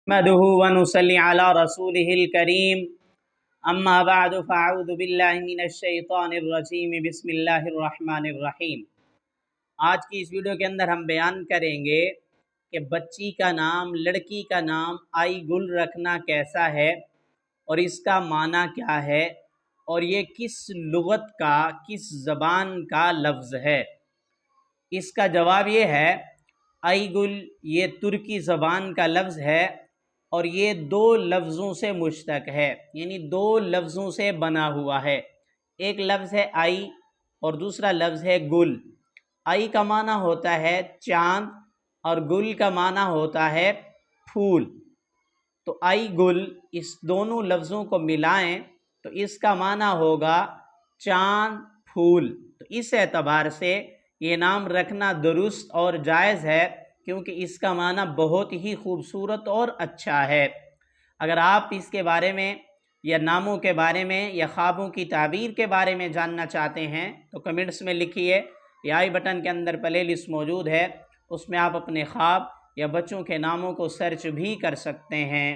نحمده ونصلي على رسوله الكريم اما بعد فاعوذ باللہ من الشیطان الرجیم بسم اللہ الرحمن الرحیم۔ آج کی اس ویڈیو کے اندر ہم بیان کریں گے کہ بچی کا نام، لڑکی کا نام آئی گل رکھنا کیسا ہے اور اس کا معنی کیا ہے اور یہ کس لغت کا، کس زبان کا لفظ ہے۔ اس کا جواب یہ ہے آئی گل یہ ترکی زبان کا لفظ ہے اور یہ دو لفظوں سے مشتق ہے، یعنی دو لفظوں سے بنا ہوا ہے۔ ایک لفظ ہے آئی اور دوسرا لفظ ہے گل۔ آئی کا معنی ہوتا ہے چاند اور گل کا معنی ہوتا ہے پھول۔ تو آئی گل اس دونوں لفظوں کو ملائیں تو اس کا معنی ہوگا چاند پھول۔ تو اس اعتبار سے یہ نام رکھنا درست اور جائز ہے، کیونکہ اس کا معنی بہت ہی خوبصورت اور اچھا ہے۔ اگر آپ اس کے بارے میں یا ناموں کے بارے میں یا خوابوں کی تعبیر کے بارے میں جاننا چاہتے ہیں تو کمنٹس میں لکھیے، یا آئی بٹن کے اندر پلے لسٹ موجود ہے، اس میں آپ اپنے خواب یا بچوں کے ناموں کو سرچ بھی کر سکتے ہیں۔